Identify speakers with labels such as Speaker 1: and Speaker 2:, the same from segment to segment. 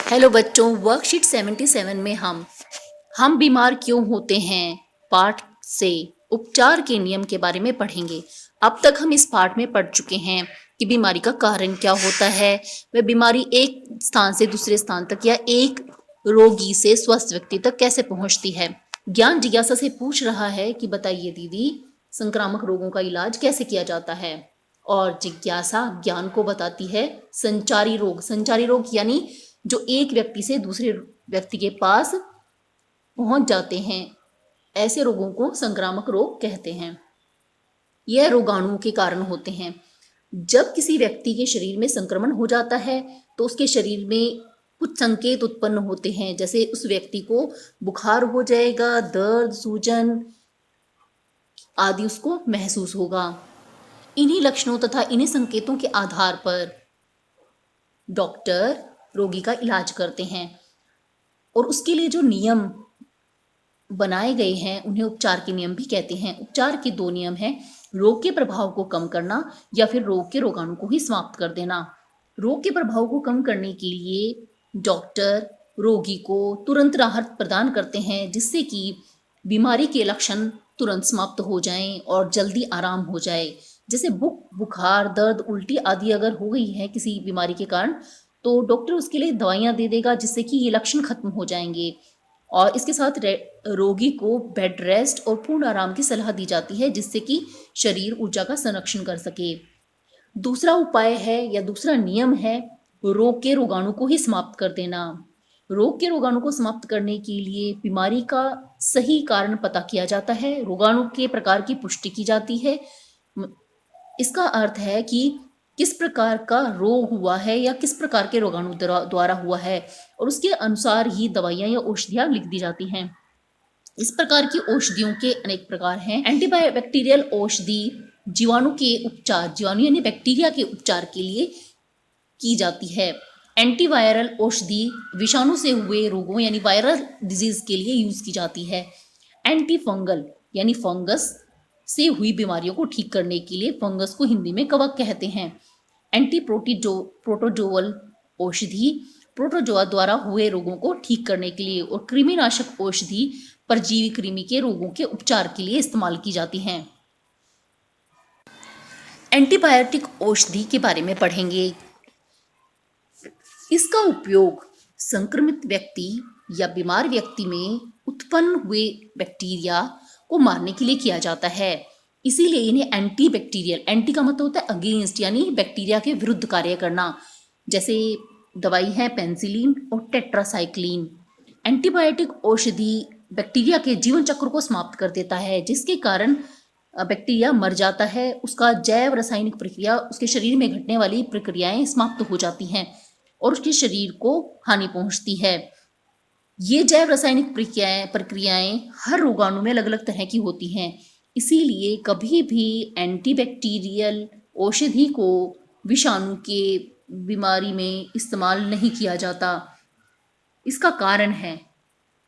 Speaker 1: Hello बच्चों, worksheet 77 में हम बीमार क्यों होते हैं पाठ से उपचार के नियम के बारे में पढ़ेंगे। अब तक हम इस पाठ में पढ़ चुके हैं कि बीमारी का कारण क्या होता है, वह बीमारी एक स्थान से दूसरे स्थान तक या एक रोगी से स्वस्थ व्यक्ति तक कैसे पहुंचती है। ज्ञान जिज्ञासा से पूछ रहा है कि बताइए दीदी, संक्रामक रोगों का इलाज कैसे किया जाता है। और जिज्ञासा ज्ञान को बताती है संचारी रोग यानी जो एक व्यक्ति से दूसरे व्यक्ति के पास पहुंच जाते हैं, ऐसे रोगों को संक्रामक रोग कहते हैं। यह रोगाणुओं के कारण होते हैं। जब किसी व्यक्ति के शरीर में संक्रमण हो जाता है तो उसके शरीर में कुछ संकेत उत्पन्न होते हैं, जैसे उस व्यक्ति को बुखार हो जाएगा, दर्द, सूजन आदि उसको महसूस होगा। इन्हीं लक्षणों तथा इन्हीं संकेतों के आधार पर डॉक्टर रोगी का इलाज करते हैं और उसके लिए जो नियम बनाए गए हैं उन्हें उपचार के नियम भी कहते हैं। उपचार के दो नियम हैं, रोग के प्रभाव को कम करना या फिर रोग के रोगाणु को ही समाप्त कर देना। रोग के प्रभाव को कम करने के लिए डॉक्टर रोगी को तुरंत राहत प्रदान करते हैं, जिससे कि बीमारी के लक्षण तुरंत समाप्त हो जाएं और जल्दी आराम हो जाए। जैसे बुखार, दर्द, उल्टी आदि अगर हो गई है किसी बीमारी के कारण तो डॉक्टर उसके लिए दवाइयां दे देगा, जिससे कि ये लक्षण खत्म हो जाएंगे। और इसके साथ रोगी को बेड रेस्ट और पूर्ण आराम की सलाह दी जाती है, जिससे कि शरीर ऊर्जा का संरक्षण कर सके। दूसरा उपाय है या दूसरा नियम है रोग के रोगाणु को ही समाप्त कर देना। रोग के रोगाणु को समाप्त करने के लिए बीमारी का सही कारण पता किया जाता है, रोगाणु के प्रकार की पुष्टि की जाती है। इसका अर्थ है कि किस प्रकार का रोग हुआ है या किस प्रकार के रोगाणु द्वारा हुआ है, और उसके अनुसार ही दवाइयां या औषधियां लिख दी जाती हैं। इस प्रकार की औषधियों के अनेक प्रकार हैं। एंटीबैक्टीरियल औषधि जीवाणु के उपचार, जीवाणु यानी बैक्टीरिया के उपचार के लिए की जाती है। एंटीवायरल औषधि विषाणु से हुए रोगों यानी वायरल डिजीज के लिए यूज की जाती है। एंटी फंगल यानी फंगस से हुई बीमारियों को ठीक करने के लिए, फंगस को हिंदी में कवक कहते हैं। एंटी प्रोटोजोअल औषधि प्रोटोजोआ द्वारा हुए रोगों को ठीक करने के लिए, और कृमिनाशक औषधि परजीवी कृमि के रोगों के उपचार के लिए इस्तेमाल की जाती हैं। एंटीबायोटिक औषधि के बारे में पढ़ेंगे। इसका उपयोग संक्रमित व्यक्ति या बीमार व्यक्ति में उत्पन्न हुए बैक्टीरिया को मारने के लिए किया जाता है। इसीलिए इन्हें एंटीबैक्टीरियल, एंटी का मतलब होता है अगेंस्ट यानी बैक्टीरिया के विरुद्ध कार्य करना। जैसे दवाई है पेनिसिलिन और टेट्रासाइक्लिन। एंटीबायोटिक औषधि बैक्टीरिया के जीवन चक्र को समाप्त कर देता है, जिसके कारण बैक्टीरिया मर जाता है। उसका जैव रासायनिक प्रक्रिया, उसके शरीर में घटने वाली प्रक्रियाएं समाप्त हो जाती हैं और उसके शरीर को हानि पहुंचती है। ये जैव रासायनिक प्रक्रियाएं हर रोगाणु में अलग अलग तरह की होती हैं। इसीलिए कभी भी एंटीबैक्टीरियल औषधि को विषाणु के बीमारी में इस्तेमाल नहीं किया जाता। इसका कारण है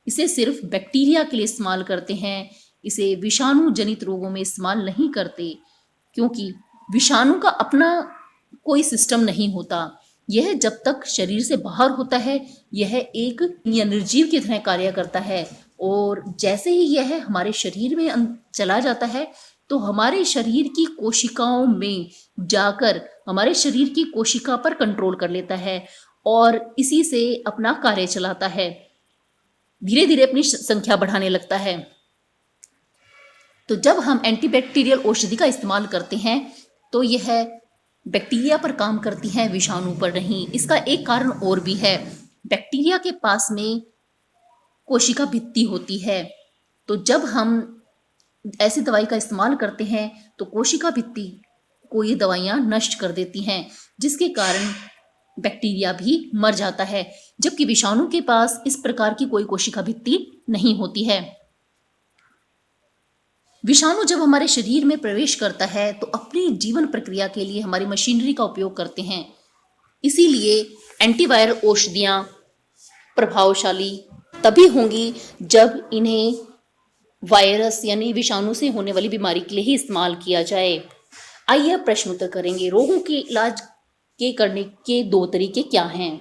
Speaker 1: इसे सिर्फ बैक्टीरिया के लिए इस्तेमाल करते हैं, इसे विषाणु जनित रोगों में इस्तेमाल नहीं करते, क्योंकि विषाणु का अपना कोई सिस्टम नहीं होता। यह जब तक शरीर से बाहर होता है यह एक निर्जीव की तरह कार्य करता है, और जैसे ही यह हमारे शरीर में चला जाता है तो हमारे शरीर की कोशिकाओं में जाकर हमारे शरीर की कोशिका पर कंट्रोल कर लेता है और इसी से अपना कार्य चलाता है, धीरे धीरे अपनी संख्या बढ़ाने लगता है। तो जब हम एंटीबैक्टीरियल औषधि का इस्तेमाल करते हैं तो यह बैक्टीरिया पर काम करती है, विषाणु पर नहीं। इसका एक कारण और भी है, बैक्टीरिया के पास में कोशिका भित्ति होती है। तो जब हम ऐसी दवाई का इस्तेमाल करते हैं तो कोशिका भित्ति को ये दवाइयां नष्ट कर देती हैं, जिसके कारण बैक्टीरिया भी मर जाता है, जबकि विषाणु के पास इस प्रकार की कोई कोशिका भित्ति नहीं होती है। विषाणु जब हमारे शरीर में प्रवेश करता है तो अपनी जीवन प्रक्रिया के लिए हमारी मशीनरी का उपयोग करते हैं। इसीलिए एंटीवायरल औषधियां प्रभावशाली तभी होंगी जब इन्हें वायरस यानी विषाणु से होने वाली बीमारी के लिए ही इस्तेमाल किया जाए। आइए अब प्रश्न उत्तर करेंगे। रोगों के इलाज के करने के दो तरीके क्या हैं?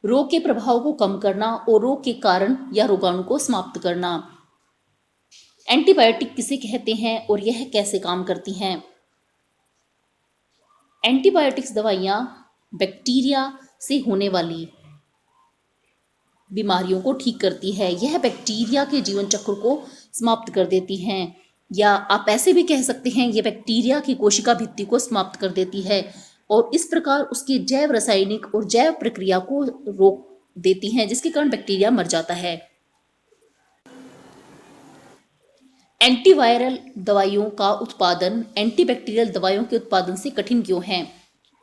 Speaker 1: रोग के प्रभाव को कम करना और रोग के कारण या रोगाणु को समाप्त करना। एंटीबायोटिक किसे कहते हैं और यह कैसे काम करती हैं? एंटीबायोटिक्स दवाइयाँ बैक्टीरिया से होने वाली बीमारियों को ठीक करती है। यह बैक्टीरिया के जीवन चक्र को समाप्त कर देती हैं, या आप ऐसे भी कह सकते हैं ये बैक्टीरिया की कोशिका भित्ति को समाप्त कर देती है और इस प्रकार उसकी जैव रासायनिक और जैव प्रक्रिया को रोक देती हैं, जिसके कारण बैक्टीरिया मर जाता है। एंटीवायरल दवाइयों का उत्पादन एंटीबैक्टीरियल दवाइयों के उत्पादन से कठिन क्यों है?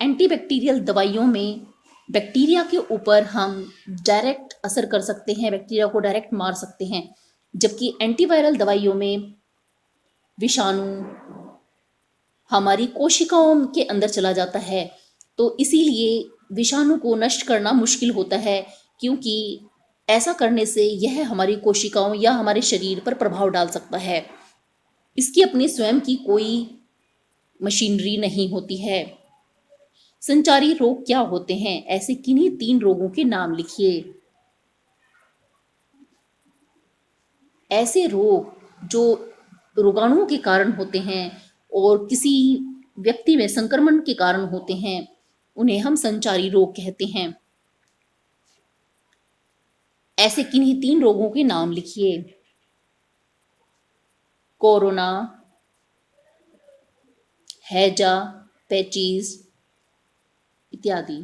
Speaker 1: एंटीबैक्टीरियल दवाइयों में बैक्टीरिया के ऊपर हम डायरेक्ट असर कर सकते हैं, बैक्टीरिया को डायरेक्ट मार सकते हैं, जबकि एंटीवायरल दवाइयों में विषाणु हमारी कोशिकाओं के अंदर चला जाता है, तो इसीलिए विषाणु को नष्ट करना मुश्किल होता है, क्योंकि ऐसा करने से यह हमारी कोशिकाओं या हमारे शरीर पर प्रभाव डाल सकता है। इसकी अपनी स्वयं की कोई मशीनरी नहीं होती है। संचारी रोग क्या होते हैं? ऐसे किन्हीं 3 रोगों के नाम लिखिए। ऐसे रोग जो रोगाणुओं के कारण होते हैं और किसी व्यक्ति में संक्रमण के कारण होते हैं, उन्हें हम संचारी रोग कहते हैं। ऐसे किन्हीं 3 रोगों के नाम लिखिए। कोरोना, हैजा, पैचिस इत्यादि।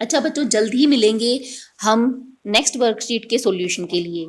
Speaker 1: अच्छा बच्चों, जल्द ही मिलेंगे हम नेक्स्ट वर्कशीट के सॉल्यूशन के लिए।